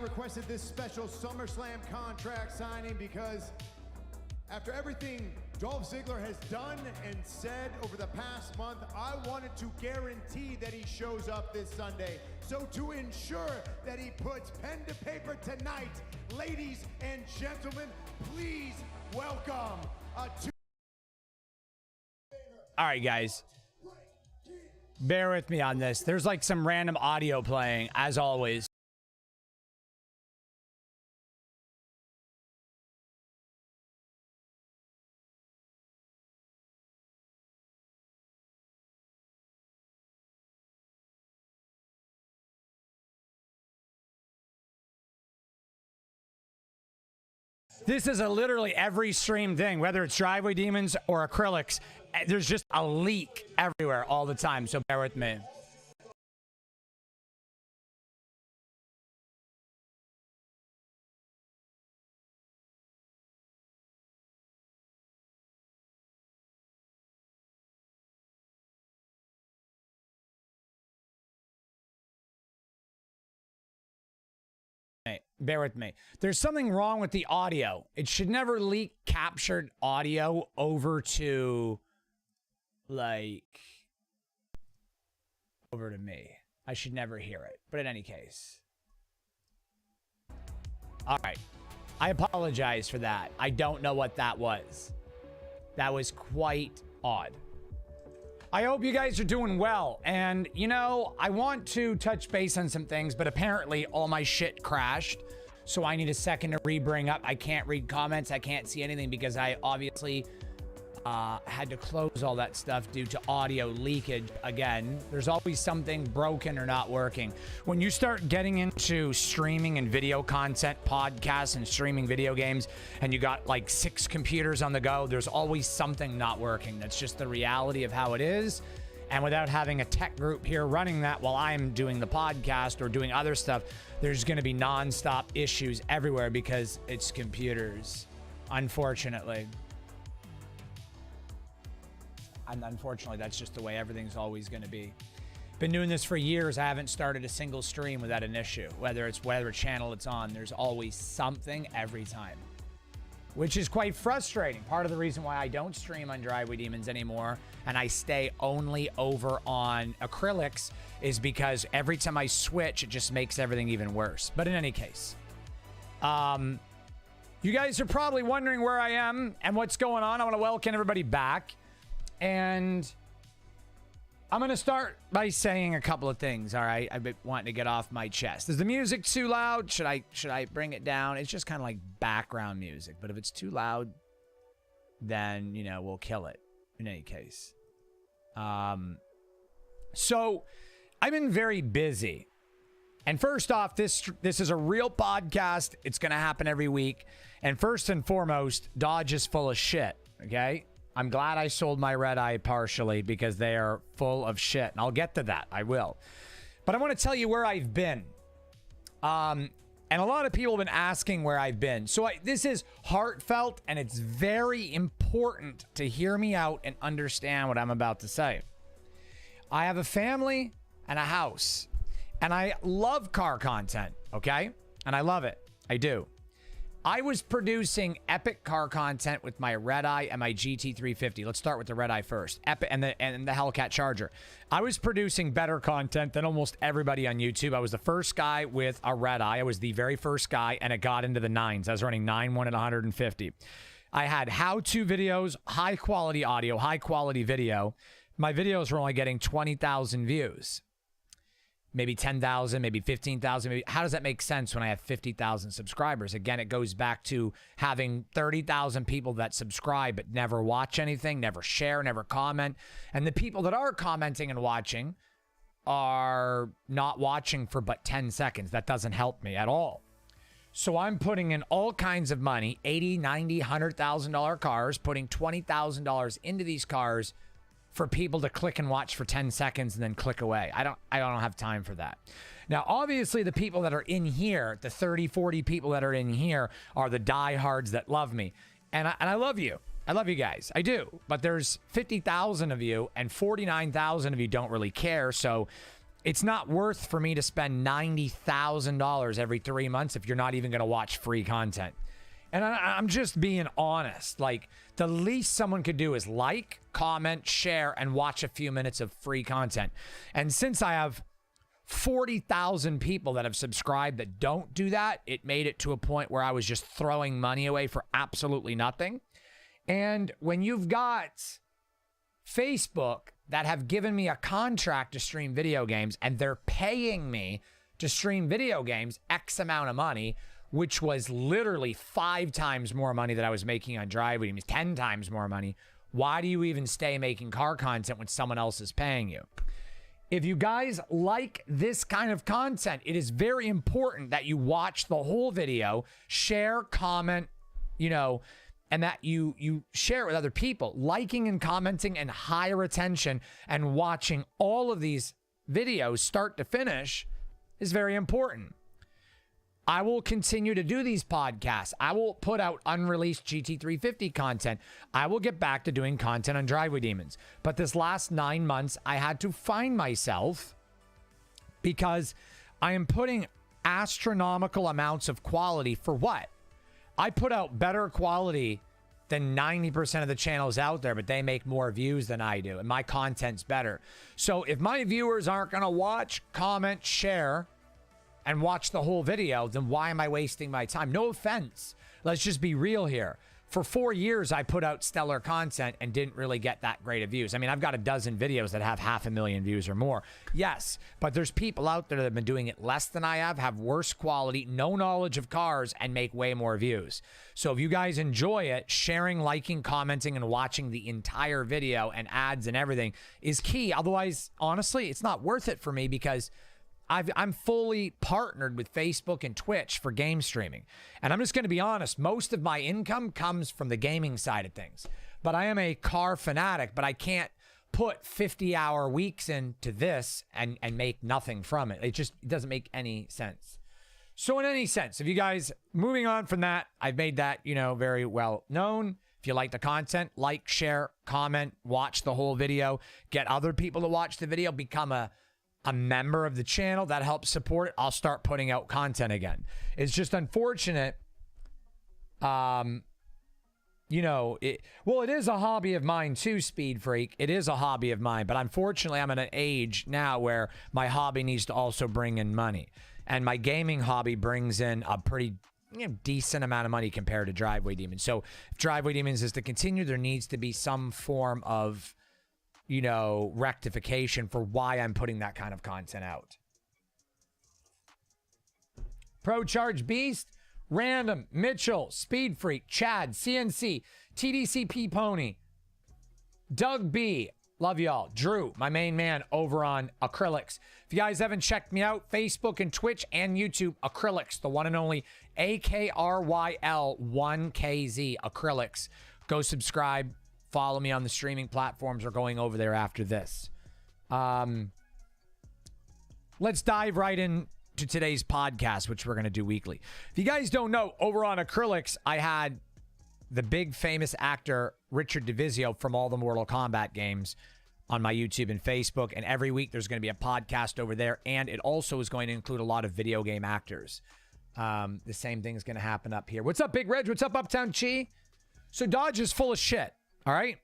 requested this special SummerSlam contract signing because after everything Dolph Ziggler has done and said over the past month, I wanted to guarantee that he shows up this Sunday. So to ensure that he puts pen to paper tonight, ladies and gentlemen, please welcome All right, guys. Bear with me on this. There's like some random audio playing, as always. This is a literally every stream thing, whether it's Driveway Demons or acrylics. There's just a leak everywhere all the time, so bear with me. Bear with me. There's something wrong with the audio. It should never leak captured audio over to, like, over to me. I should never hear it. But in any case. All right. I apologize for that. I don't know what that was. That was quite odd. I hope you guys are doing well. And, you know, I want to touch base on some things, but apparently all my shit crashed. So I need a second to re-bring up. I can't read comments. I can't see anything because I obviously had to close all that stuff due to audio leakage again. There's always something broken or not working. When you start getting into streaming and video content, podcasts and streaming video games, and you got like 6 computers on the go, there's always something not working. That's just the reality of how it is. And without having a tech group here running that while I'm doing the podcast or doing other stuff, there's going to be nonstop issues everywhere because it's computers, unfortunately. And unfortunately, that's just the way everything's always going to be. Been doing this for years. I haven't started a single stream without an issue. Whether it's whatever channel it's on, there's always something every time. Which is quite frustrating. Part of the reason why I don't stream on Driveway Demons anymore and I stay only over on acrylics is because every time I switch, it just makes everything even worse. But in any case, you guys are probably wondering where I am and what's going on. I want to welcome everybody back. And I'm going to start by saying a couple of things, all right? I've been wanting to get off my chest. Is the music too loud? Should I bring it down? It's just kind of like background music. But if it's too loud, then, you know, we'll kill it in any case. So I've been very busy. And first off, this is a real podcast. It's going to happen every week. And first and foremost, Dodge is full of shit, okay? I'm glad I sold my red eye partially because they are full of shit. And I'll get to that. I will. But I want to tell you where I've been. And a lot of people have been asking where I've been. So this is heartfelt and it's very important to hear me out and understand what I'm about to say. I have a family and a house. And I love car content, okay? And I love it. I do. I was producing epic car content with my Red Eye and my GT350. Let's start with the Red Eye first. Epic and the Hellcat Charger. I was producing better content than almost everybody on YouTube. I was the first guy with a Red Eye. I was the very first guy, and it got into the 9s. I was running 9.1 at 150. I had how-to videos, high-quality audio, high-quality video. My videos were only getting 20,000 views. Maybe 10,000, maybe 15,000. Maybe. How does that make sense when I have 50,000 subscribers? Again, it goes back to having 30,000 people that subscribe but never watch anything, never share, never comment. And the people that are commenting and watching are not watching for but 10 seconds. That doesn't help me at all. So I'm putting in all kinds of money, $80,000, $90,000, $100,000 cars, putting $20,000 into these cars for people to click and watch for 10 seconds and then click away. I don't have time for that. Now, obviously, the people that are in here, the 30, 40 people that are in here are the diehards that love me. And I love you. I love you guys. I do. But there's 50,000 of you and 49,000 of you don't really care. So It's not worth for me to spend $90,000 every 3 months if you're not even going to watch free content. And I'm just being honest. Like, the least someone could do is like, comment, share, and watch a few minutes of free content. And since I have 40,000 people that have subscribed that don't do that, it made it to a point where I was just throwing money away for absolutely nothing. And when you've got Facebook that have given me a contract to stream video games and they're paying me to stream video games X amount of money, which was literally 5 times more money that I was making on Driveway Demons, 10 times more money, why do you even stay making car content when someone else is paying you? If you guys like this kind of content, it is very important that you watch the whole video, share, comment, and that you share it with other people. Liking and commenting and higher attention and watching all of these videos start to finish is very important. I will continue to do these podcasts. I will put out unreleased GT350 content. I will get back to doing content on Driveway Demons. But this last 9 months, I had to find myself because I am putting astronomical amounts of quality for what? I put out better quality than 90% of the channels out there, but they make more views than I do, and my content's better. So if my viewers aren't going to watch, comment, share, and watch the whole video, then why am I wasting my time? No offense. Let's just be real here. For 4 years, I put out stellar content and didn't really get that great of views. I mean, I've got a dozen videos that have 500,000 views or more. Yes, but there's people out there that have been doing it less than I have worse quality, no knowledge of cars, and make way more views. So if you guys enjoy it, sharing, liking, commenting, and watching the entire video and ads and everything is key. Otherwise, honestly, it's not worth it for me because I'm fully partnered with Facebook and Twitch for game streaming. And I'm just going to be honest, most of my income comes from the gaming side of things. But I am a car fanatic, but I can't put 50-hour weeks into this and make nothing from it. It just doesn't make any sense. So in any sense, if you guys, moving on from that, I've made that, very well known. If you like the content, like, share, comment, watch the whole video, get other people to watch the video, become a member of the channel. That helps support it. I'll start putting out content again. It's just unfortunate. It is a hobby of mine too, Speed Freak. It is a hobby of mine, but unfortunately I'm at an age now where my hobby needs to also bring in money. And my gaming hobby brings in a pretty decent amount of money compared to Driveway Demons. So if Driveway Demons is to continue, there needs to be some form of rectification for why I'm putting that kind of content out. Pro Charge Beast, Random, Mitchell, Speed Freak, Chad, CNC, TDCP Pony, Doug B, love y'all, Drew, my main man over on Acrylics. If you guys haven't checked me out, Facebook and Twitch and YouTube, Acrylics, the one and only AKRYL1KZ, Acrylics. Go subscribe. Follow me on the streaming platforms. We're going over there after this. Let's dive right into today's podcast, which we're going to do weekly. If you guys don't know, over on Acrylics, I had the big famous actor Richard DeVizio from all the Mortal Kombat games on my YouTube and Facebook. And every week there's going to be a podcast over there. And it also is going to include a lot of video game actors. The same thing is going to happen up here. What's up, Big Reg? What's up, Uptown Chi? So Dodge is full of shit. All right.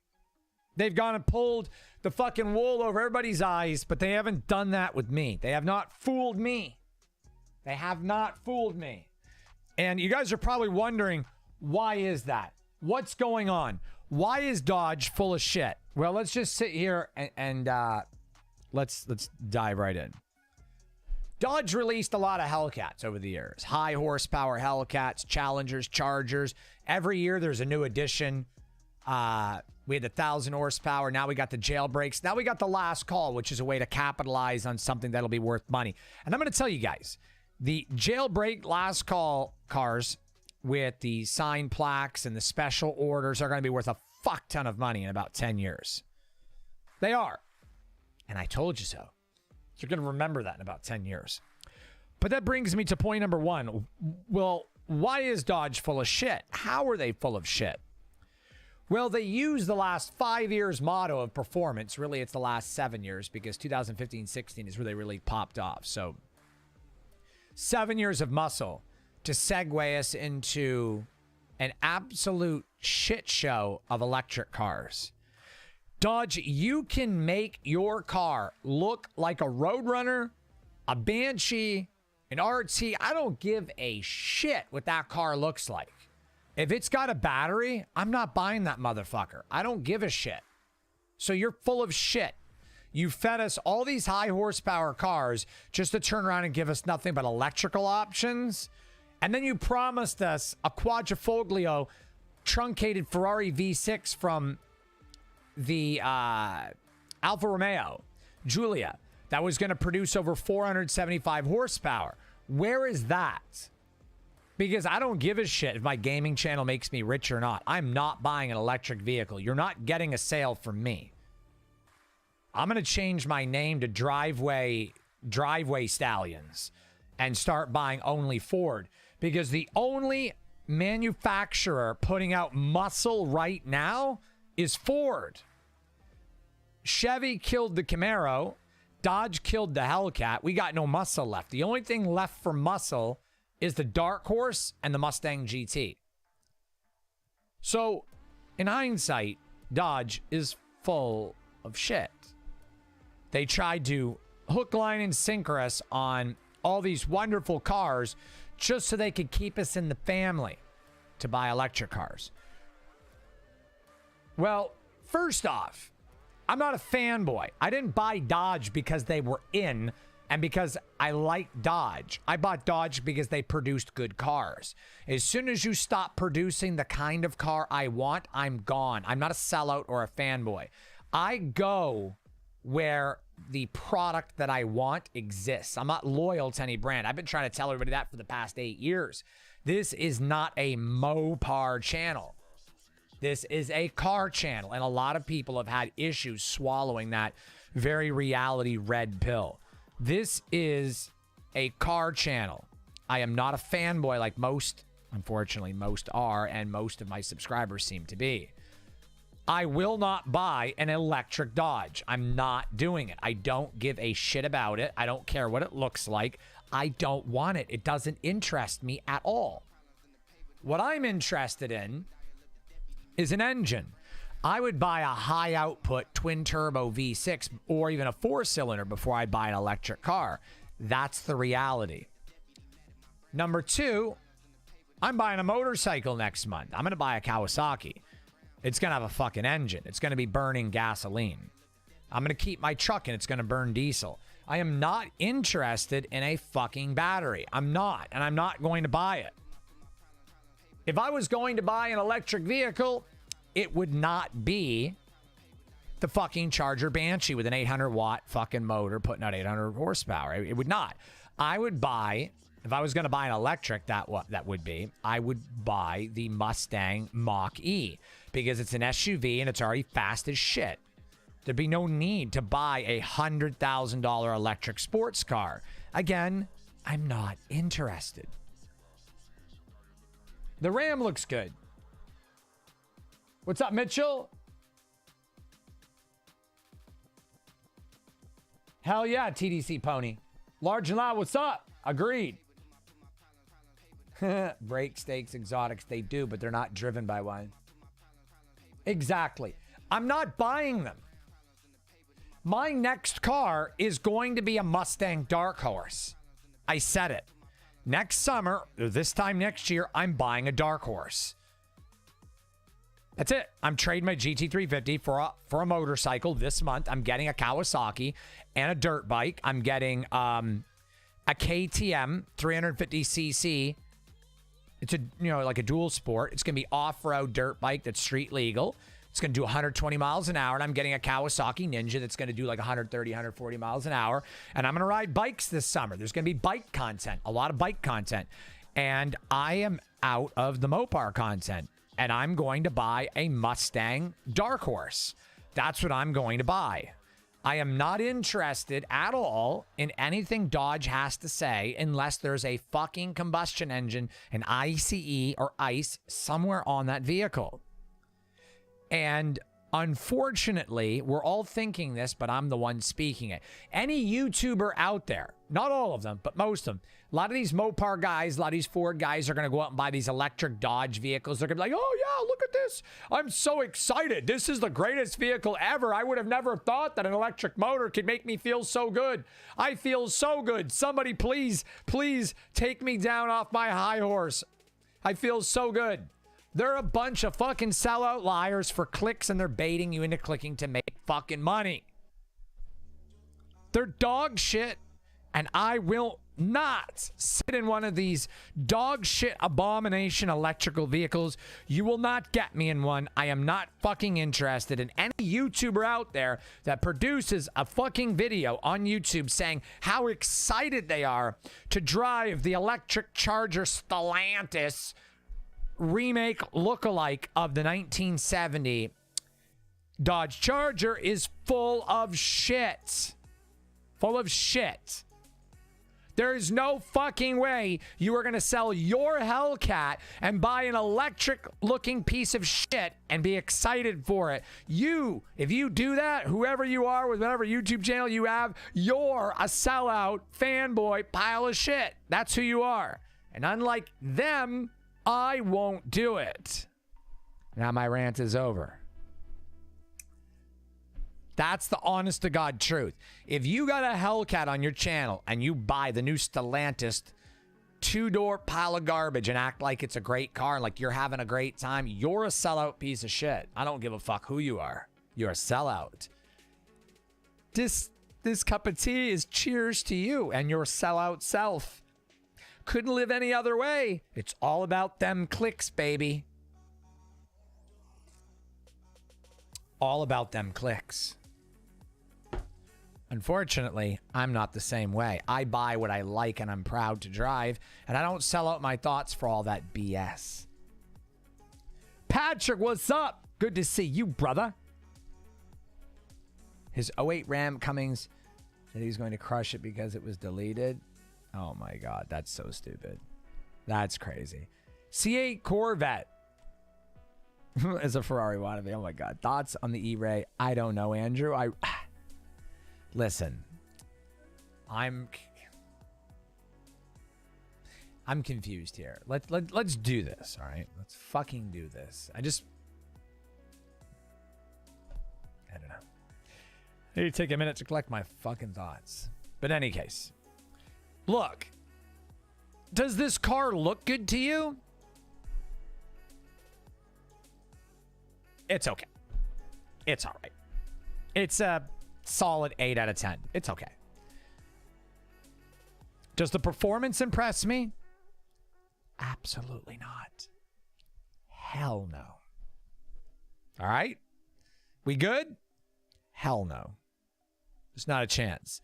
They've gone and pulled the fucking wool over everybody's eyes, but they haven't done that with me. They have not fooled me. They have not fooled me. And you guys are probably wondering, why is that? What's going on? Why is Dodge full of shit? Well, let's just sit here and let's dive right in. Dodge released a lot of Hellcats over the years. High horsepower Hellcats, Challengers, Chargers. Every year there's a new edition. We had the 1,000 horsepower. Now we got the jailbreaks. Now we got the last call, which is a way to capitalize on something that'll be worth money. And I'm going to tell you guys, the jailbreak last call cars with the signed plaques and the special orders are going to be worth a fuck ton of money in about 10 years. They are. And I told you so. You're going to remember that in about 10 years. But that brings me to point number one. Well, why is Dodge full of shit? How are they full of shit? Well, they use the last 5 years motto of performance. Really, it's the last 7 years because 2015-16 is where they really popped off. So 7 years of muscle to segue us into an absolute shit show of electric cars. Dodge, you can make your car look like a Roadrunner, a Banshee, an RT. I don't give a shit what that car looks like. If it's got a battery, I'm not buying that motherfucker. I don't give a shit. So you're full of shit. You fed us all these high horsepower cars just to turn around and give us nothing but electrical options. And then you promised us a quadrifoglio truncated Ferrari V6 from the Alfa Romeo Giulia that was going to produce over 475 horsepower. Where is that? Because I don't give a shit if my gaming channel makes me rich or not. I'm not buying an electric vehicle. You're not getting a sale from me. I'm going to change my name to Driveway Stallions and start buying only Ford. Because the only manufacturer putting out muscle right now is Ford. Chevy killed the Camaro. Dodge killed the Hellcat. We got no muscle left. The only thing left for muscle is the Dark Horse and the Mustang GT. So, in hindsight, Dodge is full of shit. They tried to hook, line, and sinker us on all these wonderful cars just so they could keep us in the family to buy electric cars. Well, first off, I'm not a fanboy. I didn't buy Dodge because they were in and because I like Dodge. I bought Dodge because they produced good cars. As soon as you stop producing the kind of car I want, I'm gone. I'm not a sellout or a fanboy. I go where the product that I want exists. I'm not loyal to any brand. I've been trying to tell everybody that for the past 8 years. This is not a mopar channel. This is a car channel, and a lot of people have had issues swallowing that very reality red pill. This is a car channel. I am not a fanboy like most, unfortunately, most are, and most of my subscribers seem to be. I will not buy an electric Dodge. I'm not doing it. I don't give a shit about it. I don't care what it looks like. I don't want it. It doesn't interest me at all. What I'm interested in is an engine. I would buy a high output twin turbo V6 or even a 4-cylinder before I buy an electric car. That's the reality. Number two, I'm buying a motorcycle next month. I'm going to buy a Kawasaki. It's going to have a fucking engine. It's going to be burning gasoline. I'm going to keep my truck and it's going to burn diesel. I am not interested in a fucking battery. I'm not, and I'm not going to buy it. If I was going to buy an electric vehicle, it would not be the fucking Charger Banshee with an 800-watt fucking motor putting out 800 horsepower. It would not. I would buy, if I was going to buy an electric, I would buy the Mustang Mach-E because it's an SUV and it's already fast as shit. There'd be no need to buy a $100,000 electric sports car. Again, I'm not interested. The Ram looks good. What's up, Mitchell? Hell yeah, TDC Pony. Large and loud, what's up? Agreed. Break stakes, exotics, they do, but they're not driven by one. Exactly. I'm not buying them. My next car is going to be a Mustang Dark Horse. I said it. Next summer, or this time next year, I'm buying a Dark Horse. That's it. I'm trading my GT350 for a motorcycle this month. I'm getting a Kawasaki and a dirt bike. I'm getting a KTM 350cc. It's like a dual sport. It's going to be off-road dirt bike that's street legal. It's going to do 120 miles an hour, and I'm getting a Kawasaki Ninja that's going to do like 130, 140 miles an hour. And I'm going to ride bikes this summer. There's going to be bike content, a lot of bike content. And I am out of the Mopar content, and I'm going to buy a Mustang Dark Horse. That's what I'm going to buy. I am not interested at all in anything Dodge has to say unless there's a fucking combustion engine, an ICE or ICE, somewhere on that vehicle. And unfortunately, we're all thinking this, but I'm the one speaking it. Any YouTuber out there, not all of them, but most of them, a lot of these Mopar guys, a lot of these Ford guys are going to go out and buy these electric Dodge vehicles. They're going to be like, oh yeah, look at this. I'm so excited. This is the greatest vehicle ever. I would have never thought that an electric motor could make me feel so good. I feel so good. Somebody please take me down off my high horse. I feel so good. They're a bunch of fucking sellout liars for clicks, and they're baiting you into clicking to make fucking money. They're dog shit, and I will not sit in one of these dog shit abomination electrical vehicles. You will not get me in one. I am not fucking interested in any YouTuber out there that produces a fucking video on YouTube saying how excited they are to drive the electric Charger Stellantis remake lookalike of the 1970 Dodge Charger is full of shit. Full of shit. There is no fucking way you are going to sell your Hellcat and buy an electric looking piece of shit and be excited for it. If you do that, whoever you are with whatever YouTube channel you have, you're a sellout fanboy pile of shit. That's who you are. And unlike them, I won't do it. Now my rant is over. That's the honest to God truth. If you got a Hellcat on your channel and you buy the new Stellantis two-door pile of garbage and act like it's a great car and like you're having a great time, you're a sellout piece of shit. I don't give a fuck who you are. You're a sellout. This cup of tea is cheers to you and your sellout self. Couldn't live any other way. It's all about them clicks, baby. All about them clicks. Unfortunately, I'm not the same way. I buy what I like and I'm proud to drive, and I don't sell out my thoughts for all that BS. Patrick, what's up? Good to see you, brother. His '08 Ram Cummings said he was going to crush it because it was deleted. Oh my God, that's so stupid. That's crazy. C8 Corvette is a Ferrari wannabe. Oh my God. Thoughts on the E-Ray? I don't know, Andrew. Listen, I'm confused here. Let's do this, all right? Let's fucking do this. I don't know. I need to take a minute to collect my fucking thoughts. But in any case, look, does this car look good to you? It's okay. It's all right. It's a solid 8 out of 10. It's okay. Does the performance impress me? Absolutely not. Hell no. All right? We good? Hell no. There's not a chance.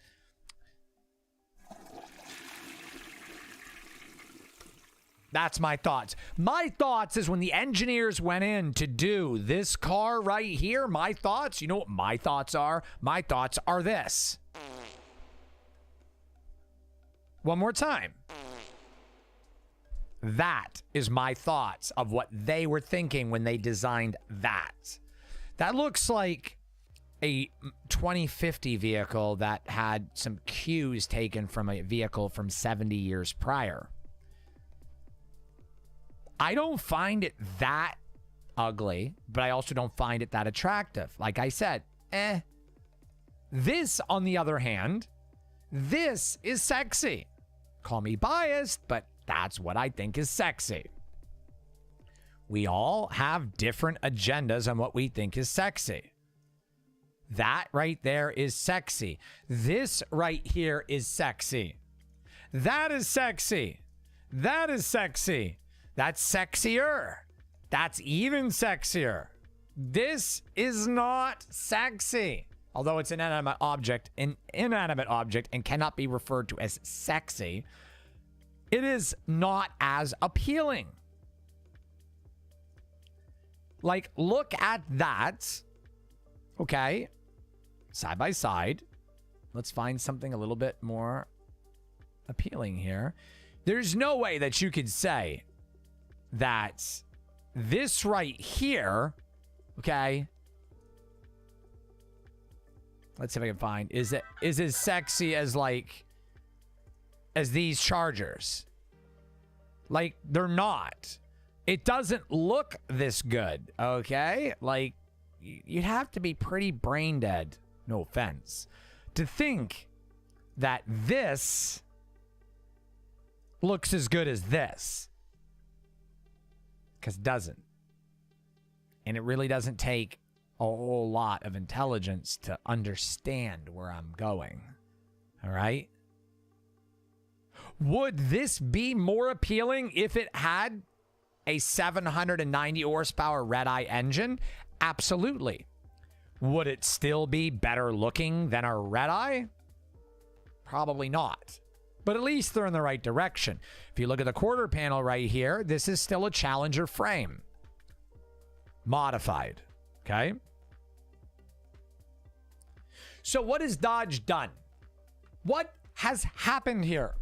That's my thoughts. My thoughts is when the engineers went in to do this car right here, my thoughts, you know what my thoughts are? My thoughts are this. One more time. That is my thoughts of what they were thinking when they designed that. That looks like a 2050 vehicle that had some cues taken from a vehicle from 70 years prior. I don't find it that ugly, but I also don't find it that attractive. Like I said, This, on the other hand, this is sexy. Call me biased, but that's what I think is sexy. We all have different agendas on what we think is sexy. That right there is sexy. This right here is sexy. That is sexy. That is sexy. That's sexier. That's even sexier. This is not sexy. Although it's an inanimate object and cannot be referred to as sexy, it is not as appealing. Like, look at that. Okay. Side by side. Let's find something a little bit more appealing here. There's no way that you could say that this right here Okay. Let's see if I can find. Is it as sexy as like as these Chargers? Like, they're not. It doesn't look this good. Okay? Like, you'd have to be pretty brain dead, no offense, to think that this looks as good as this. Because it doesn't. And it really doesn't take a whole lot of intelligence to understand where I'm going. All right? Would this be more appealing if it had a 790 horsepower red-eye engine? Absolutely. Would it still be better looking than a red-eye? Probably not. But at least they're in the right direction. If you look at the quarter panel right here, this is still a Challenger frame. Modified. Okay? So what has Dodge done? What has happened here?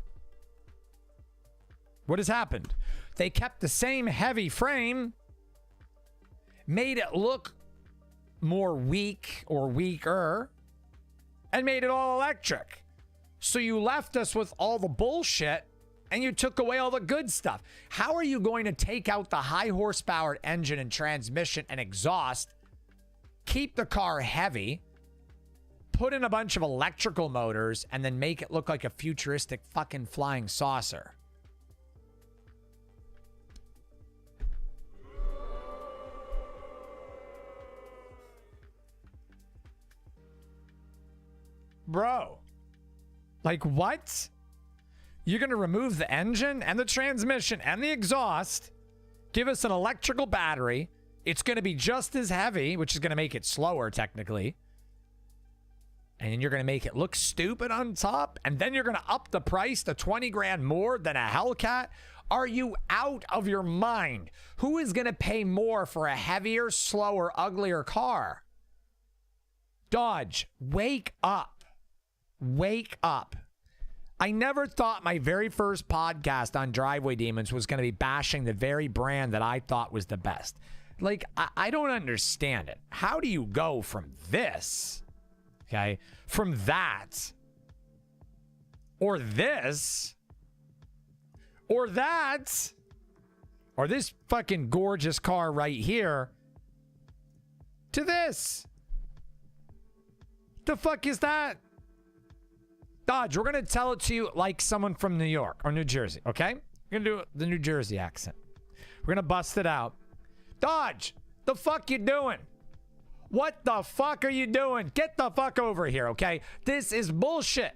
What has happened? They kept the same heavy frame, made it look more weak or weaker, and made it all electric. So you left us with all the bullshit and you took away all the good stuff. How are you going to take out the high horsepower engine and transmission and exhaust, keep the car heavy, put in a bunch of electrical motors, and then make it look like a futuristic fucking flying saucer? Bro, like what? You're going to remove the engine and the transmission and the exhaust, give us an electrical battery. It's going to be just as heavy, which is going to make it slower technically. And then you're going to make it look stupid on top. And then you're going to up the price to 20 grand more than a Hellcat. Are you out of your mind? Who is going to pay more for a heavier, slower, uglier car? Dodge, wake up. Wake up. I never thought my very first podcast on Driveway Demons was going to be bashing the very brand that I thought was the best. Like, I don't understand it. How do you go from this, okay, from that, or this, or that, or this fucking gorgeous car right here, to this? The fuck is that? Dodge, we're going to tell it to you like someone from New York or New Jersey, okay? We're going to do the New Jersey accent. We're going to bust it out. Dodge, the fuck you doing? What the fuck are you doing? Get the fuck over here, okay? This is bullshit.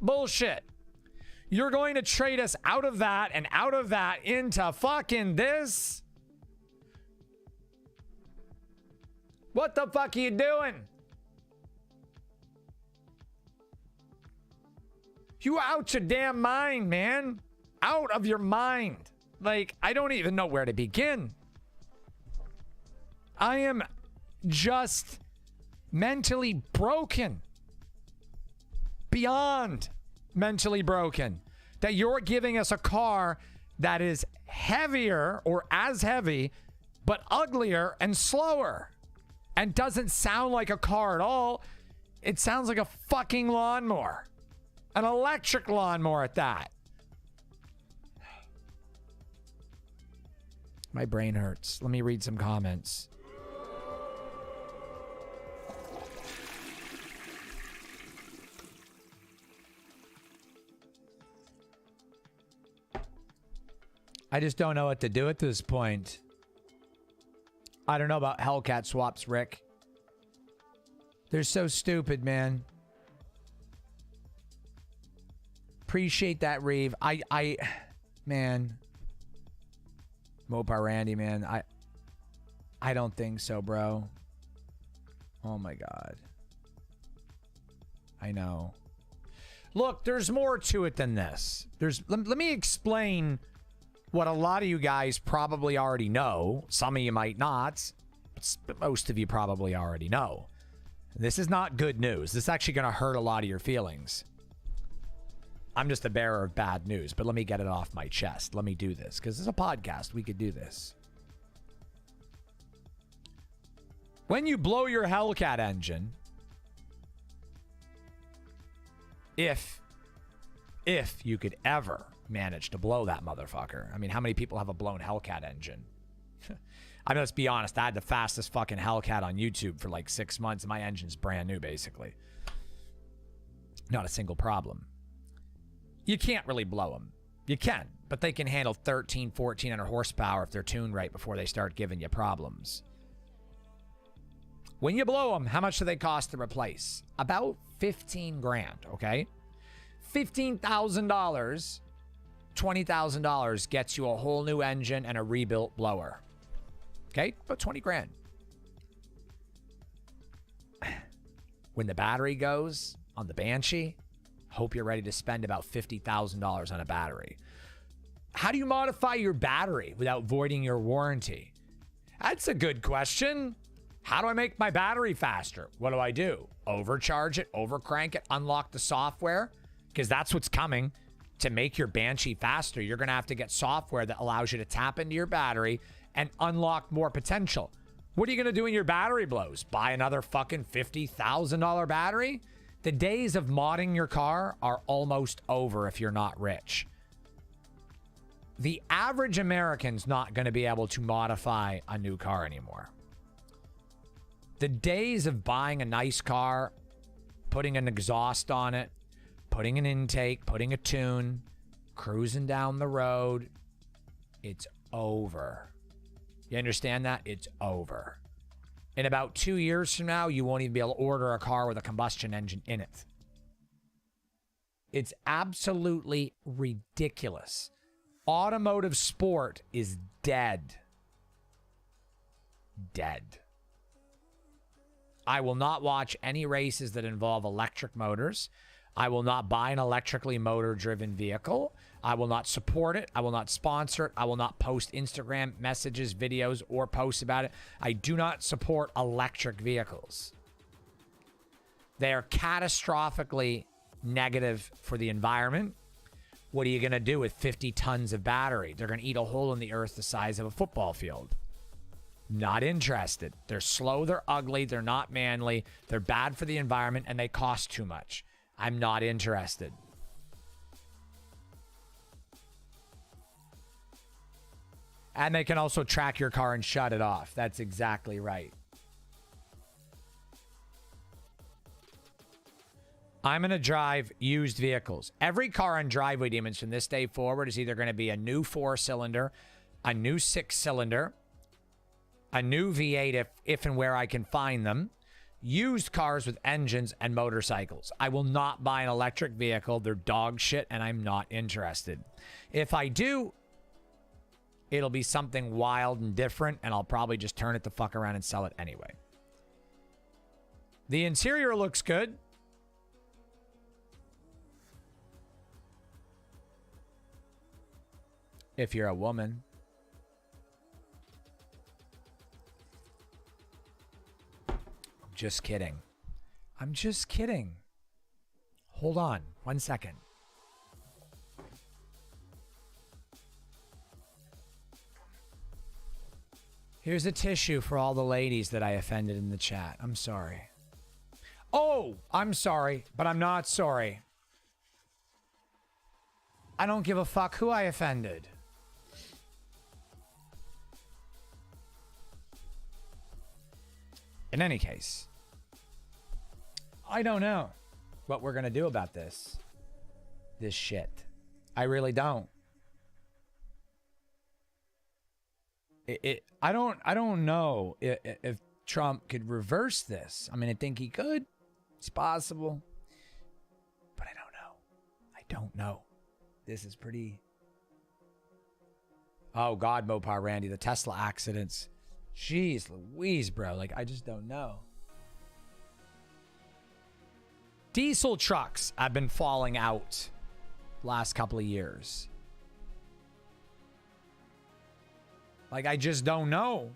Bullshit. You're going to trade us out of that and out of that into fucking this? What the fuck are you doing? You out your damn mind, man. Out of your mind. Like, I don't even know where to begin. I am just mentally broken. Beyond mentally broken. That you're giving us a car that is heavier or as heavy, but uglier and slower. And doesn't sound like a car at all. It sounds like a fucking lawnmower. An electric lawnmower at that. My brain hurts. Let me read some comments. I just don't know what to do at this point. I don't know about Hellcat swaps, Rick. They're so stupid, man. Appreciate that, Reeve. Man. Mopar Randy, man. I don't think so, bro. Oh my God. I know. Look, there's more to it than this. Let me explain what a lot of you guys probably already know. Some of you might not, but most of you probably already know. This is not good news. This is actually going to hurt a lot of your feelings. I'm just a bearer of bad news, but let me get it off my chest. Let me do this, because it's a podcast. We could do this. When you blow your Hellcat engine, if you could ever manage to blow that motherfucker. I mean, how many people have a blown Hellcat engine? I mean, let's be honest. I had the fastest fucking Hellcat on YouTube for like 6 months, and my engine's brand new, basically. Not a single problem. You can't really blow them. You can, but they can handle 1,400 horsepower if they're tuned right before they start giving you problems. When you blow them, how much do they cost to replace? About 15 grand, okay? $15,000, $20,000 gets you a whole new engine and a rebuilt blower. Okay, about 20 grand. When the battery goes on the Banshee, hope you're ready to spend about $50,000 on a battery. How do you modify your battery without voiding your warranty? That's a good question. How do I make my battery faster? What do I do? Overcharge it, overcrank it, unlock the software? Because that's what's coming to make your Banshee faster. You're going to have to get software that allows you to tap into your battery and unlock more potential. What are you going to do when your battery blows? Buy another fucking $50,000 battery? The days of modding your car are almost over if you're not rich. The average American's not going to be able to modify a new car anymore. The days of buying a nice car, putting an exhaust on it, putting an intake, putting a tune, cruising down the road, it's over. You understand that? It's over. In about 2 years from now, you won't even be able to order a car with a combustion engine in it. It's absolutely ridiculous. Automotive sport is dead. Dead. I will not watch any races that involve electric motors. I will not buy an electrically motor-driven vehicle. I will not support it. I will not sponsor it. I will not post Instagram messages, videos, or posts about it. I do not support electric vehicles. They are catastrophically negative for the environment. What are you going to do with 50 tons of battery? They're going to eat a hole in the earth the size of a football field. Not interested. They're slow, they're ugly, they're not manly, they're bad for the environment, and they cost too much. I'm not interested. And they can also track your car and shut it off. That's exactly right. I'm going to drive used vehicles. Every car on Driveway Demons from this day forward is either going to be a new 4-cylinder, a new 6-cylinder, a new V8 if and where I can find them, used cars with engines, and motorcycles. I will not buy an electric vehicle. They're dog shit, and I'm not interested. If I do, it'll be something wild and different, and I'll probably just turn it the fuck around and sell it anyway. The interior looks good. If you're a woman. Just kidding. I'm just kidding. Hold on 1 second. Here's a tissue for all the ladies that I offended in the chat. I'm sorry. Oh, I'm sorry, but I'm not sorry. I don't give a fuck who I offended. In any case, I don't know what we're going to do about this shit. I really don't. I don't know if Trump could reverse this. I mean, I think he could. It's possible. But I don't know. I don't know. This is pretty... Oh, God, Mopar Randy, the Tesla accidents. Jeez Louise, bro. Like, I just don't know. Diesel trucks have been falling out last couple of years. Like, I just don't know.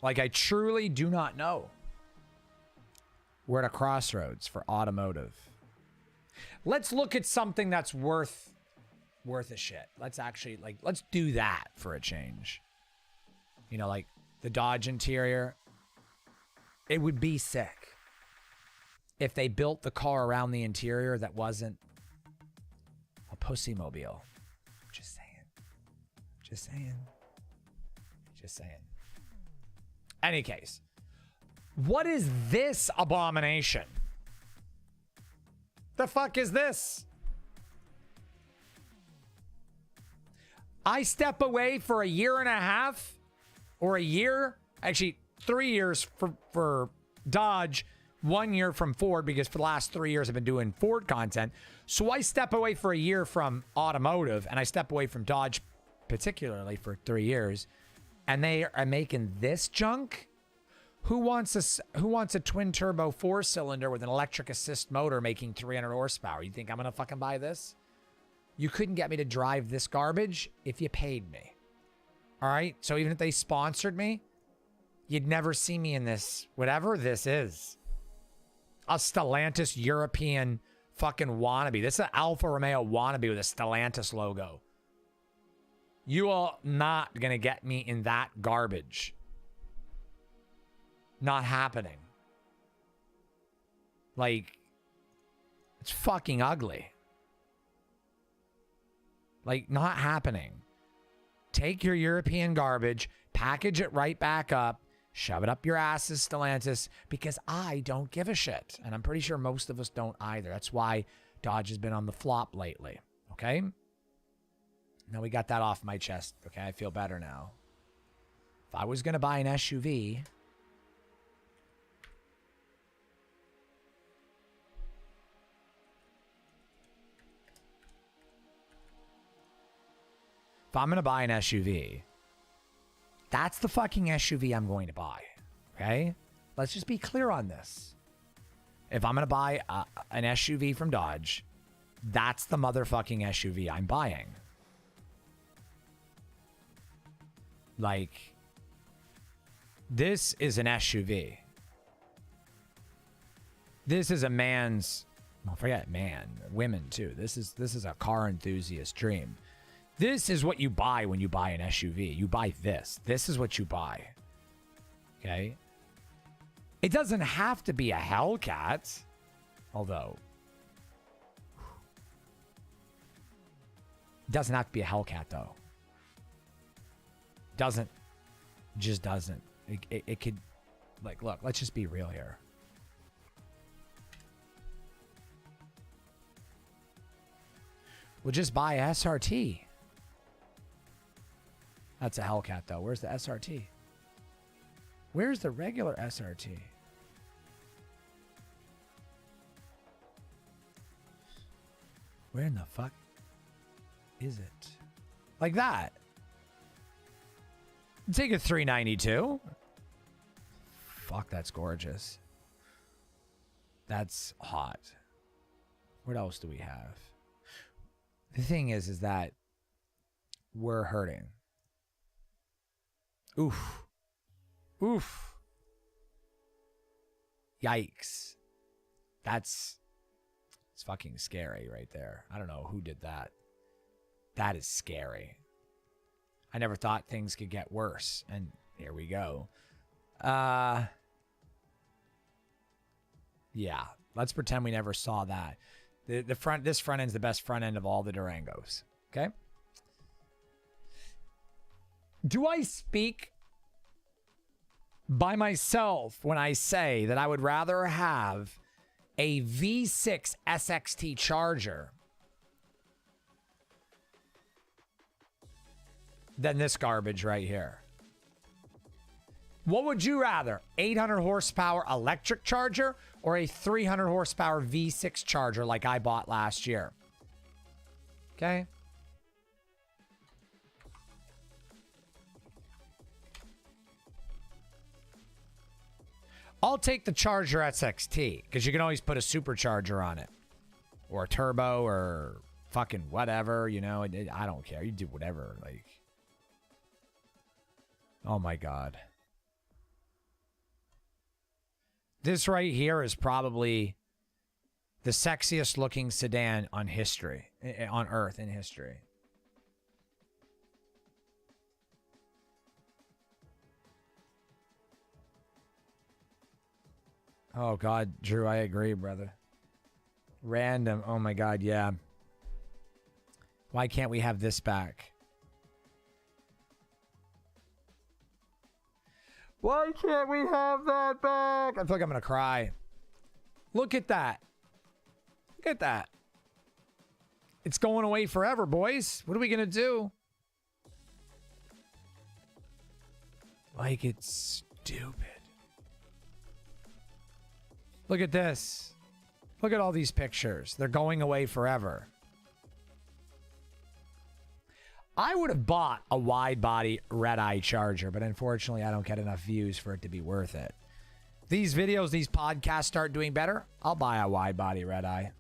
Like, I truly do not know. We're at a crossroads for automotive. Let's look at something that's worth worth a shit. Let's actually, like, let's do that for a change. You know, like the Dodge interior. It would be sick if they built the car around the interior that wasn't a pussy mobile. Just saying. Just saying. Just saying. Any case, what is this abomination? The fuck is this? I step away for a year and a half or a year, actually 3 years for Dodge, 1 year from Ford, because for the last 3 years I've been doing Ford content. So I step away for a year from automotive, and I step away from Dodge particularly for 3 years, and they are making this junk. Who wants a twin turbo 4-cylinder with an electric assist motor making 300 horsepower? You think I'm gonna fucking buy this? You couldn't get me to drive this garbage if you paid me. All right? So even if they sponsored me, you'd never see me in this, whatever this is. A Stellantis European fucking wannabe. This is an Alfa Romeo wannabe with a Stellantis logo. You are not going to get me in that garbage. Not happening. Like, it's fucking ugly. Like, not happening. Take your European garbage, package it right back up, shove it up your asses, Stellantis, because I don't give a shit. And I'm pretty sure most of us don't either. That's why Dodge has been on the flop lately. Okay? Now we got that off my chest. Okay, I feel better now. If I was going to buy an SUV, if I'm going to buy an SUV, that's the fucking SUV I'm going to buy. Okay? Let's just be clear on this. If I'm going to buy an SUV from Dodge, that's the motherfucking SUV I'm buying. Like, this is an SUV. This is a man's, well, forget man, women too. This is a car enthusiast dream. This is what you buy when you buy an SUV. You buy this. This is what you buy. Okay? It doesn't have to be a Hellcat. Although, it doesn't have to be a Hellcat, though. Doesn't. Just doesn't. It could, like, look, let's just be real here. We'll just buy SRT. That's a Hellcat, though. Where's the SRT? Where's the regular SRT? Where in the fuck is it? Like that. Take a 392. Fuck, that's gorgeous. That's hot. What else do we have? The thing is that we're hurting. Oof. Oof. Yikes. It's fucking scary right there. I don't know who did that. That is scary. I never thought things could get worse. And here we go. Yeah. Let's pretend we never saw that. This front end's the best front end of all the Durangos. Okay? Do I speak by myself when I say that I would rather have a V6 SXT Charger than this garbage right here? What would you rather? 800 horsepower electric Charger or a 300 horsepower V6 Charger like I bought last year? Okay. I'll take the Charger SXT because you can always put a supercharger on it or a turbo or fucking whatever, you know. I don't care. You do whatever. Like, oh my God. This right here is probably the sexiest looking sedan on history, on Earth in history. Oh, God, Drew, I agree, brother. Random. Oh, my God, yeah. Why can't we have this back? Why can't we have that back? I feel like I'm going to cry. Look at that. Look at that. It's going away forever, boys. What are we going to do? Like, it's stupid. Look at this. Look at all these pictures. They're going away forever. I would have bought a wide body red eye Charger, but unfortunately I don't get enough views for it to be worth it. These videos, these podcasts start doing better, I'll buy a wide body red eye.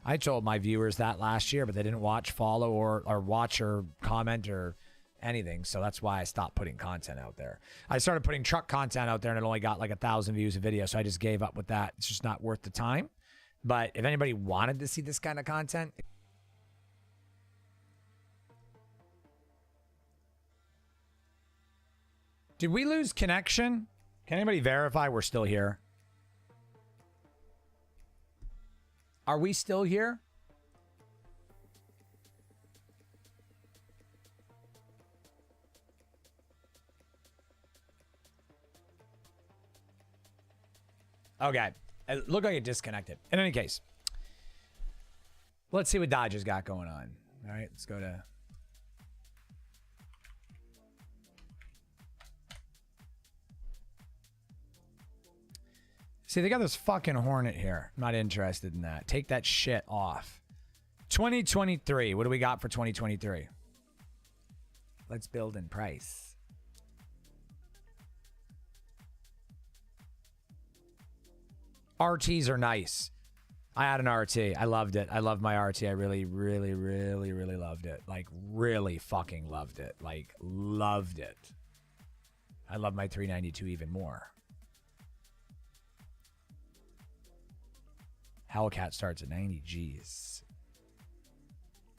I told my viewers that last year, but they didn't watch, follow, or watch or comment or anything. So that's why I stopped putting content out there. I started putting truck content out there and it only got like 1,000 views a video. So I just gave up with that. It's just not worth the time. But if anybody wanted to see this kind of content, did we lose connection? Can anybody verify we're still here? Are we still here? Okay. It looked like it disconnected. In any case, let's see what Dodge has got going on. All right, let's go to... See, they got this fucking Hornet here. I'm not interested in that. Take that shit off. 2023. What do we got for 2023? Let's build in price. RTs are nice. I had an RT. I loved it. I loved my RT. I really, really, really, really loved it. Like, really fucking loved it. Like, loved it. I love my 392 even more. Hellcat starts at 90 G's.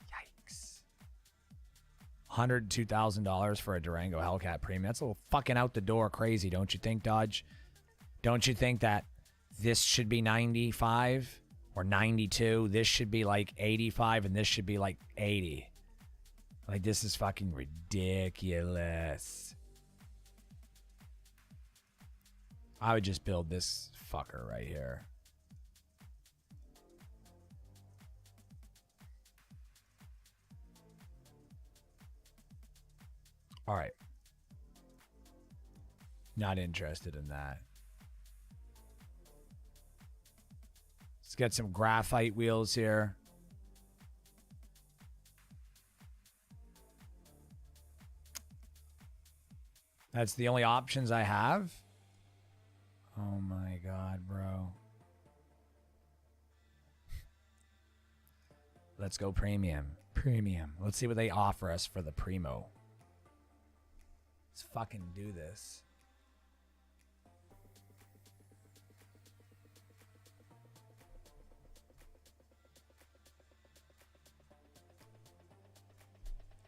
Yikes. $102,000 for a Durango Hellcat Premium. That's a little fucking out the door crazy, don't you think, Dodge? Don't you think that this should be 95 or 92? This should be like 85 and this should be like 80. Like, this is fucking ridiculous. I would just build this fucker right here. All right. Not interested in that. Let's get some graphite wheels here. That's the only options I have? Oh my God, bro. Let's go premium. Premium. Let's see what they offer us for the Primo. Let's fucking do this.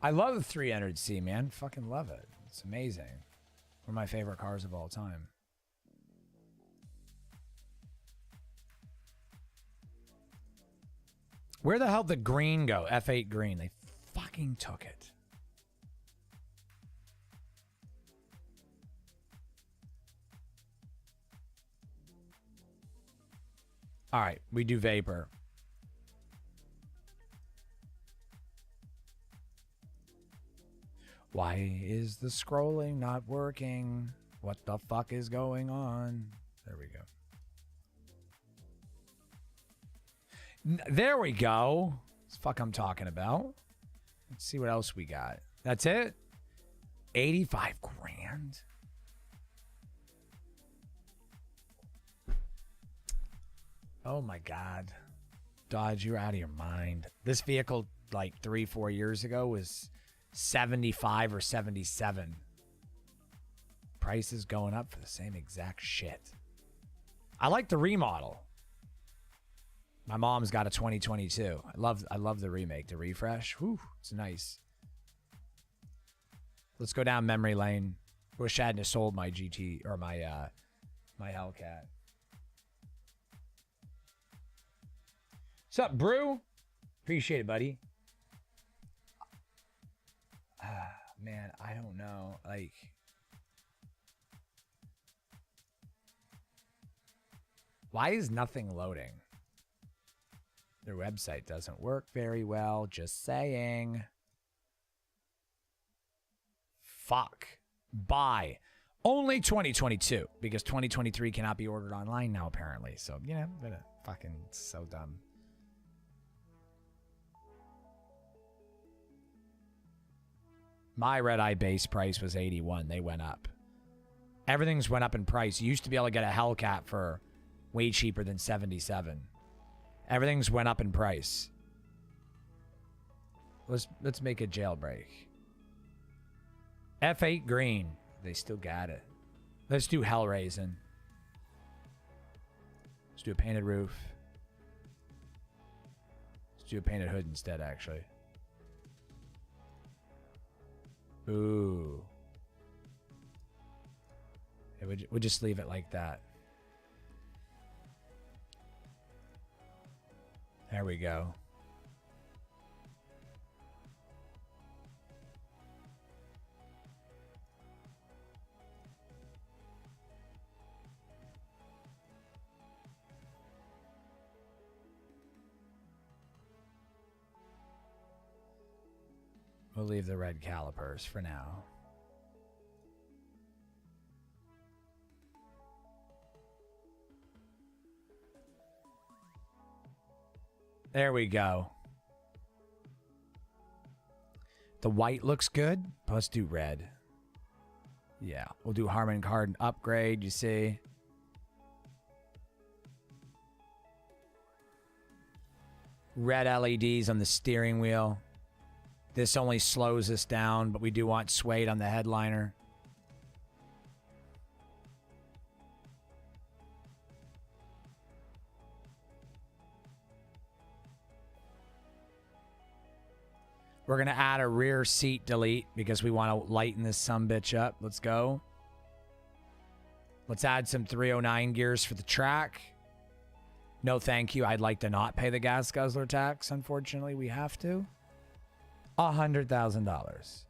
I love the 300C, man. Fucking love it. It's amazing. One of my favorite cars of all time. Where the hell did the green go? F8 green. They fucking took it. All right, we do Vapor. Why is the scrolling not working? What the fuck is going on? There we go. There we go. That's the fuck I'm talking about. Let's see what else we got. That's it? 85 grand? Oh my God. Dodge, you're out of your mind. This vehicle like 3-4 years ago was 75 or 77. Price is going up for the same exact shit. I like the remodel. My mom's got a 2022. I love the remake, the refresh. Whew, it's nice. Let's go down memory lane. Wish I hadn't sold my GT or my my Hellcat. What's up, Brew? Appreciate it, buddy. Man, I don't know. Like, why is nothing loading? Their website doesn't work very well. Just saying. Fuck. Buy. Only 2022, because 2023 cannot be ordered online now, apparently. So, you know, fucking so dumb. My red-eye base price was 81. They went up. Everything's went up in price. You used to be able to get a Hellcat for way cheaper than 77. Everything's went up in price. Let's make a jailbreak. F8 green. They still got it. Let's do hell raising. Let's do a painted roof. Let's do a painted hood instead, actually. Ooh. Yeah, we'll just leave it like that. There we go. We'll leave the red calipers for now. There we go. The white looks good. Let's do red. Yeah, we'll do Harman Kardon upgrade, you see. Red LEDs on the steering wheel. This only slows us down, but we do want suede on the headliner. We're going to add a rear seat delete because we want to lighten this sumbitch up. Let's go. Let's add some 309 gears for the track. No, thank you. I'd like to not pay the gas guzzler tax. Unfortunately, we have to. $100,000.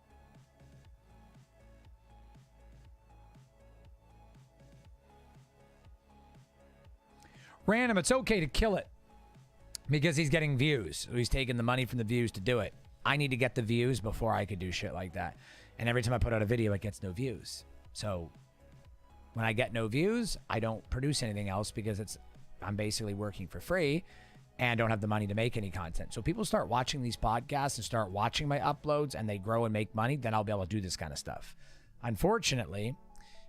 Random, it's okay to kill it because he's getting views. So he's taking the money from the views to do it. I need to get the views before I could do shit like that. And every time I put out a video, it gets no views. So when I get no views, I don't produce anything else because I'm basically working for free and don't have the money to make any content. So people start watching these podcasts and start watching my uploads and they grow and make money, then I'll be able to do this kind of stuff. Unfortunately,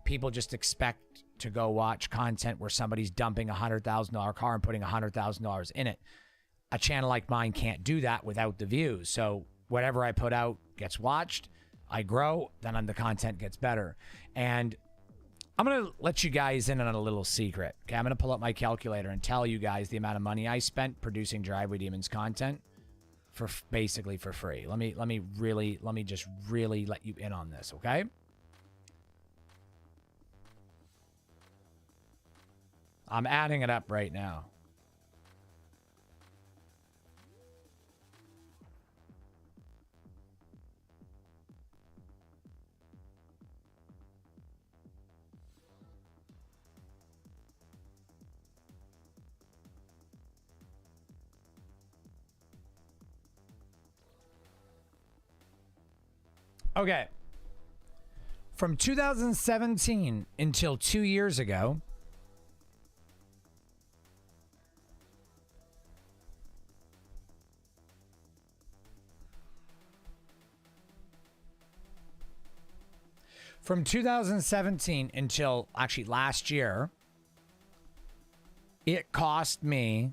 people just expect to go watch content where somebody's dumping a $100,000 car and putting $100,000 in it. A channel like mine can't do that without the views. So whatever I put out gets watched, I grow, then the content gets better. And I'm going to let you guys in on a little secret. Okay, I'm going to pull up my calculator and tell you guys the amount of money I spent producing Driveway Demons content for basically for free. Let me just really let you in on this, okay? I'm adding it up right now. Okay. From 2017 until 2 years ago, from 2017 until actually last year, it cost me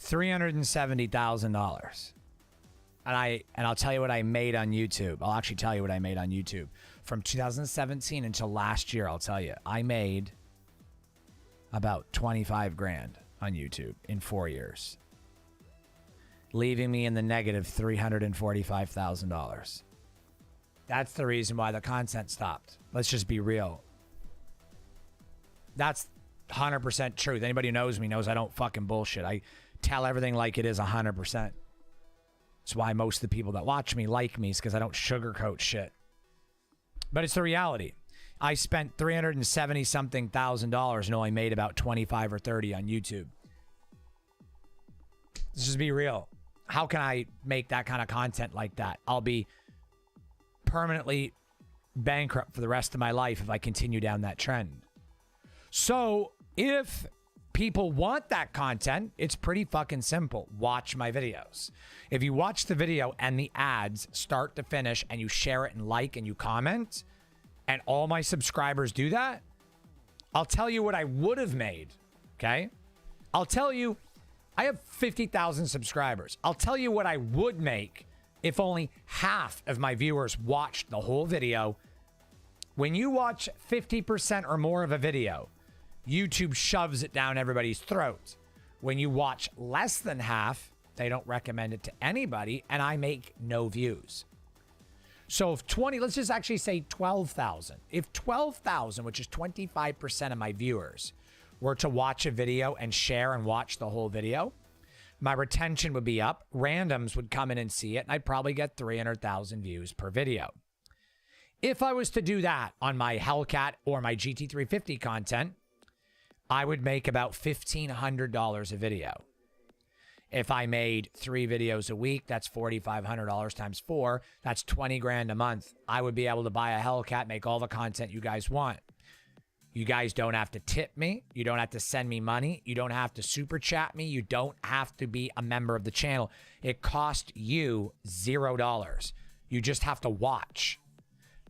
$370,000. And I'll tell you what I made on YouTube. I'll actually tell you what I made on YouTube. From 2017 until last year, I'll tell you, I made about 25 grand on YouTube in 4 years, leaving me in the negative $345,000. That's the reason why the content stopped. Let's just be real. That's 100% truth. Anybody who knows me knows I don't fucking bullshit. I tell everything like it is 100%. That's why most of the people that watch me like me, is because I don't sugarcoat shit. But it's the reality. I spent $370-something thousand and only made about 25 or 30 on YouTube. Let's just be real. How can I make that kind of content like that? I'll be permanently bankrupt for the rest of my life if I continue down that trend. So if people want that content, it's pretty fucking simple. Watch my videos. If you watch the video and the ads start to finish and you share it and like and you comment, and all my subscribers do that, I'll tell you what I would have made, okay? I'll tell you, I have 50,000 subscribers. I'll tell you what I would make if only half of my viewers watched the whole video. When you watch 50% or more of a video, YouTube shoves it down everybody's throat. When you watch less than half, they don't recommend it to anybody, and I make no views. So if let's just actually say 12,000. If 12,000, which is 25% of my viewers, were to watch a video and share and watch the whole video, my retention would be up. Randoms would come in and see it, and I'd probably get 300,000 views per video. If I was to do that on my Hellcat or my GT350 content, I would make about $1,500 a video. If I made 3 videos a week, that's $4,500 times 4. That's 20 grand a month. I would be able to buy a Hellcat, make all the content you guys want. You guys don't have to tip me. You don't have to send me money. You don't have to super chat me. You don't have to be a member of the channel. It costs you $0. You just have to watch.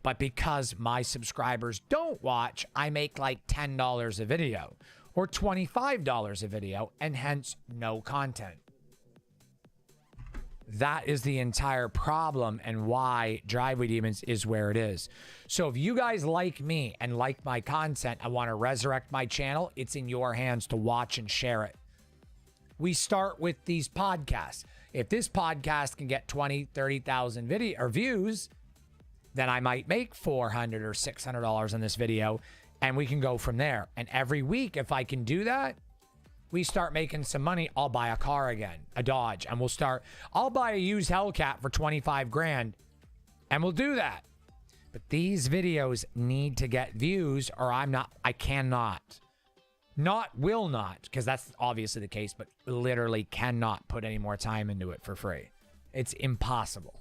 But because my subscribers don't watch, I make like $10 a video or $25 a video, and hence no content. That is the entire problem and why Driveway Demons is where it is. So if you guys like me and like my content, I want to resurrect my channel, it's in your hands to watch and share it. We start with these podcasts. If this podcast can get 20, 30,000 video or views, then I might make $400 or $600 on this video, and we can go from there. And every week, if I can do that, we start making some money, I'll buy a car again, a Dodge, and I'll buy a used Hellcat for 25 grand, and we'll do that. But these videos need to get views, or I cannot. Will not, because that's obviously the case, but literally cannot put any more time into it for free. It's impossible.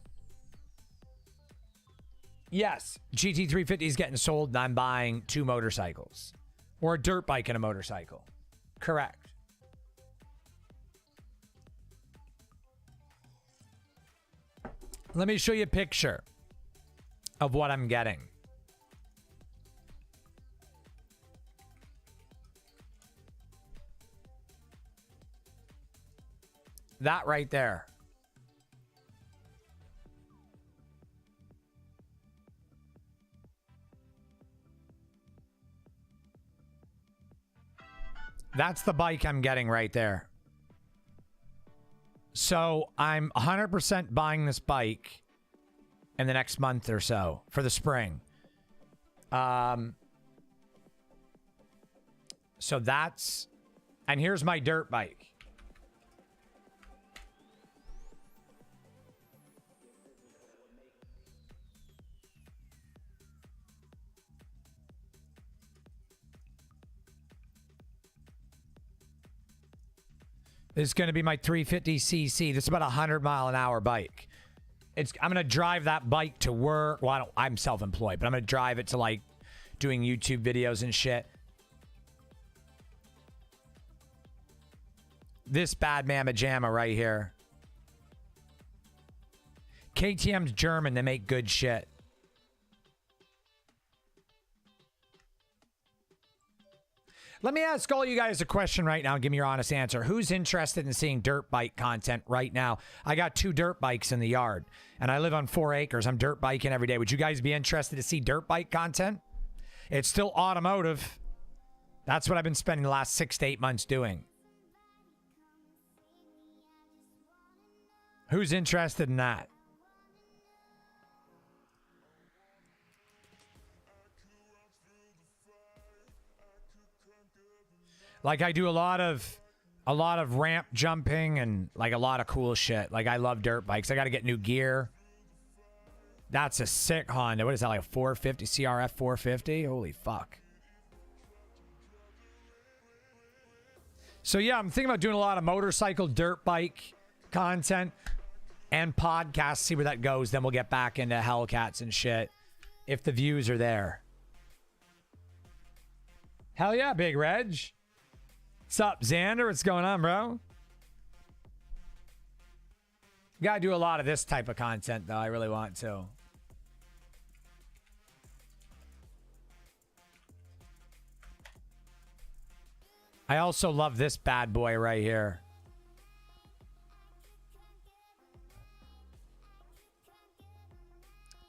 Yes, GT350 is getting sold, and I'm buying 2 motorcycles. Or a dirt bike and a motorcycle. Correct. Let me show you a picture of what I'm getting. That right there. That's the bike I'm getting right there. So I'm 100% buying this bike in the next month or so for the spring. So that's, and here's my dirt bike. This is going to be my 350cc. This is about a 100-mile-an-hour bike. I'm going to drive that bike to work. Well, I'm self-employed, but I'm going to drive it to, like, doing YouTube videos and shit. This bad mamma jamma right here. KTM's German. They make good shit. Let me ask all you guys a question right now and give me your honest answer. Who's interested in seeing dirt bike content right now? I got 2 dirt bikes in the yard, and I live on 4 acres. I'm dirt biking every day. Would you guys be interested to see dirt bike content? It's still automotive. That's what I've been spending the last 6 to 8 months doing. Who's interested in that? Like I do a lot of ramp jumping and like a lot of cool shit. Like I love dirt bikes. I got to get new gear. That's a sick Honda. What is that, like a 450 CRF 450? Holy fuck. So yeah, I'm thinking about doing a lot of motorcycle, dirt bike content and podcasts. See where that goes. Then we'll get back into Hellcats and shit if the views are there. Hell yeah, Big Reg. What's up, Xander? What's going on, bro? Gotta do a lot of this type of content, though. I really want to. I also love this bad boy right here.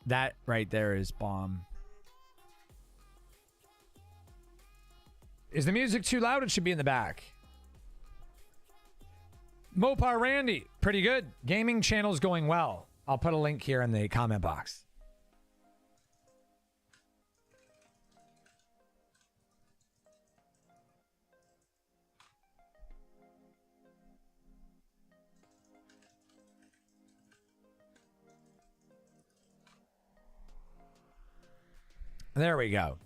That right there is bomb. Is the music too loud? It should be in the back. Mopar Randy, pretty good. Gaming channel's going well. I'll put a link here in the comment box. There we go.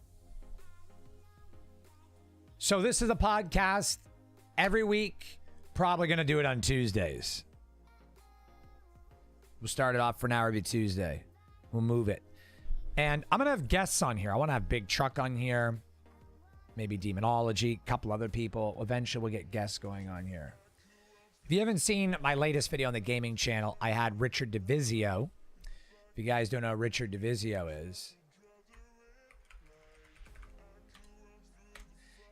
So this is a podcast every week. Probably going to do it on Tuesdays. We'll start it off for now every Tuesday. We'll move it. And I'm going to have guests on here. I want to have Big Truck on here. Maybe Demonology. A couple other people. Eventually we'll get guests going on here. If you haven't seen my latest video on the gaming channel, I had Richard DeVizio. If you guys don't know who Richard DeVizio is.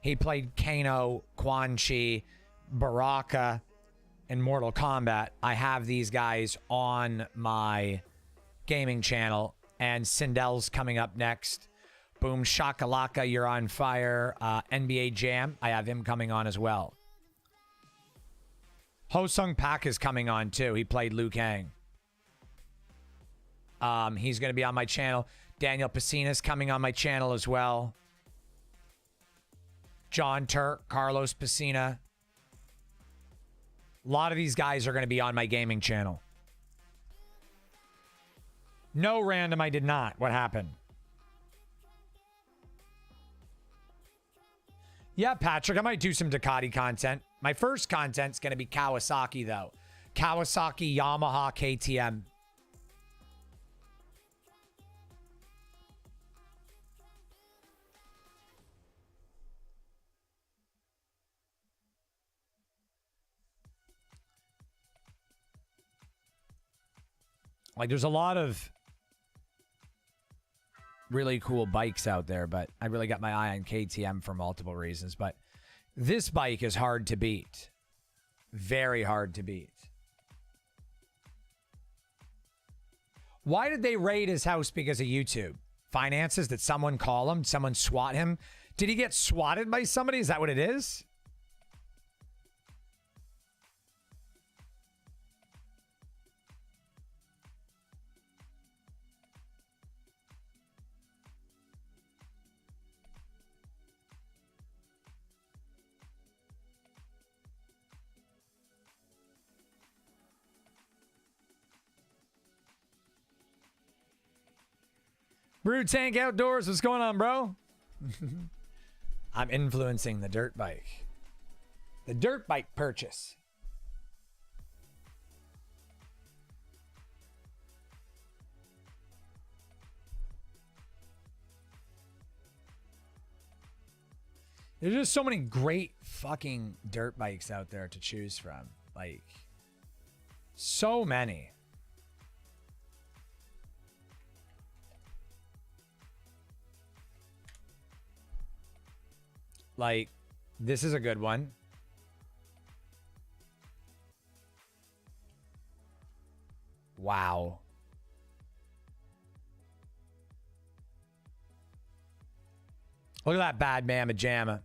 He played Kano, Quan Chi, Baraka, and Mortal Kombat. I have these guys on my gaming channel, and Sindel's coming up next. Boom Shakalaka, You're on Fire. NBA Jam, I have him coming on as well. Ho Sung Pak is coming on too. He played Liu Kang. He's going to be on my channel. Daniel Pesina's coming on my channel as well. John Turk, Carlos Pesina. A lot of these guys are going to be on my gaming channel. No, random, I did not. What happened? Yeah, Patrick, I might do some Ducati content. My first content's going to be Kawasaki, though. Kawasaki Yamaha KTM. Like, there's a lot of really cool bikes out there, but I really got my eye on KTM for multiple reasons. But this bike is hard to beat. Very hard to beat. Why did they raid his house because of YouTube? Finances? Did someone call him? Someone swat him? Did he get swatted by somebody? Is that what it is? Brew Tank Outdoors, what's going on, bro? I'm influencing the dirt bike. The dirt bike purchase. There's just so many great fucking dirt bikes out there to choose from. Like, so many. Like, this is a good one. Wow. Look at that bad mamma jamma.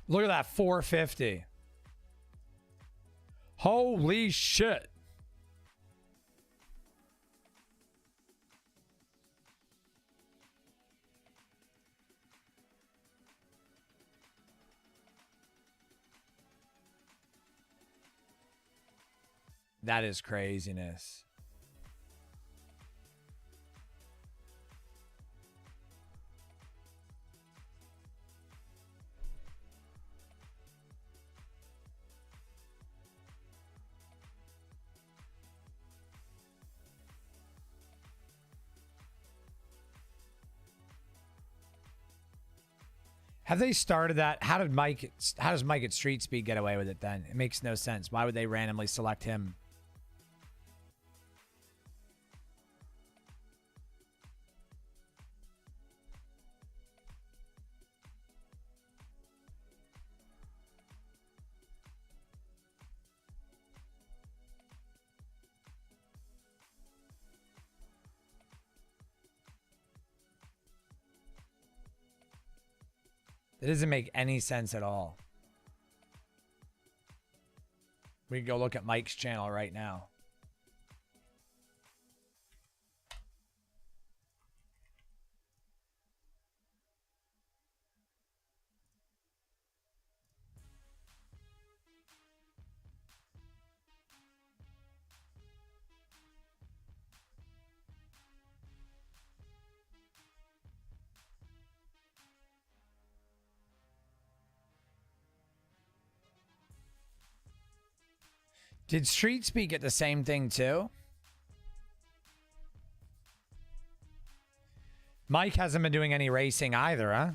Look at that 450. Holy shit. That is craziness. Have they started that? How does Mike at Street Speed get away with it then? It makes no sense. Why would they randomly select him? It doesn't make any sense at all. We can go look at Mike's channel right now. Did Street Speak get the same thing too? Mike hasn't been doing any racing either, huh?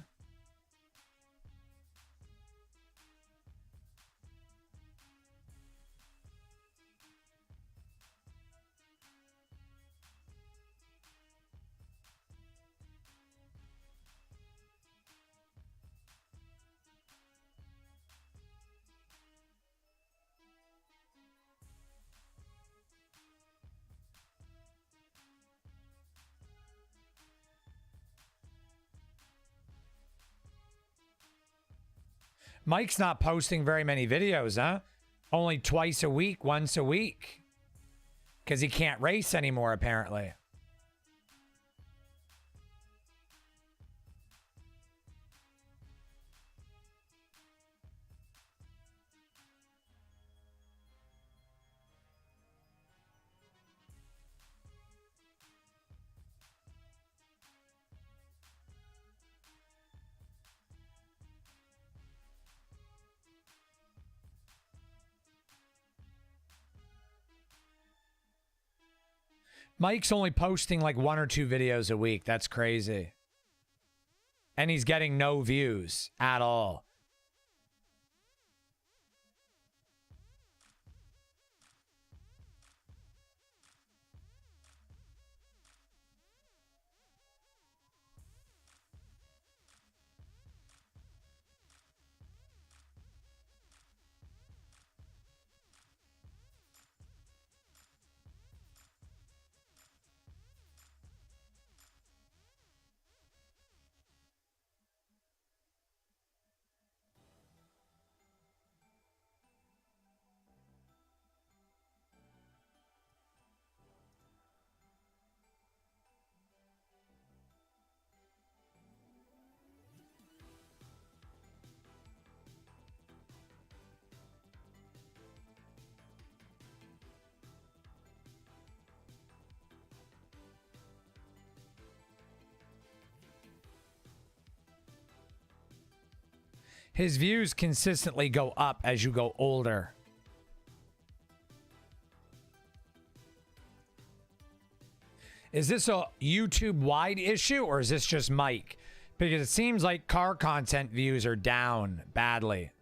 Mike's not posting very many videos, huh? Only twice a week, once a week. Because he can't race anymore, apparently. Mike's only posting like 1 or 2 videos a week. That's crazy. And he's getting no views at all. His views consistently go up as you go older. Is this a YouTube-wide issue or is this just Mike? Because it seems like car content views are down badly.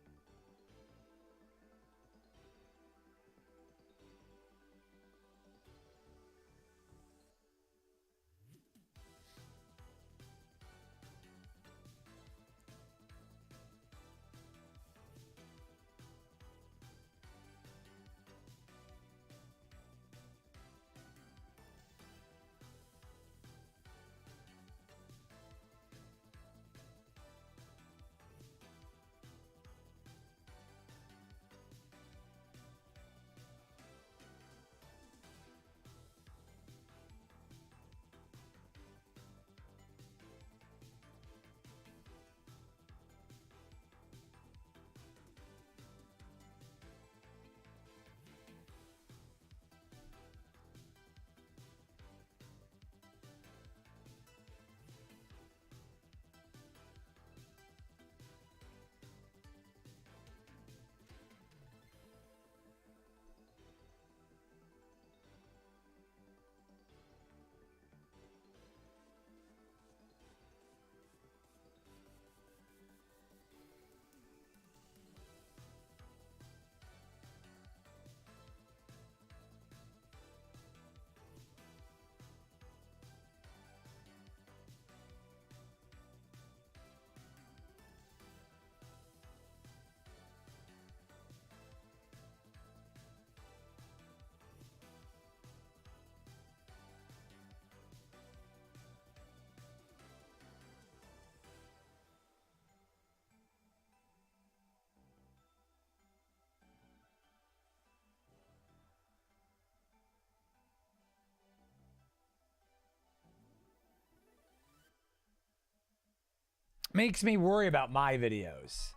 makes me worry about my videos.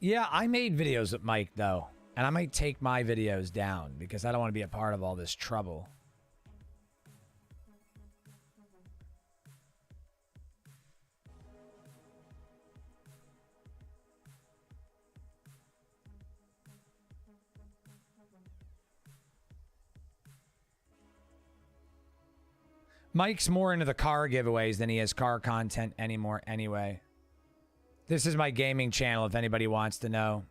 Yeah, I made videos with Mike, though. And I might take my videos down because I don't want to be a part of all this trouble. Mike's more into the car giveaways than he is car content anymore anyway. This is my gaming channel if anybody wants to know.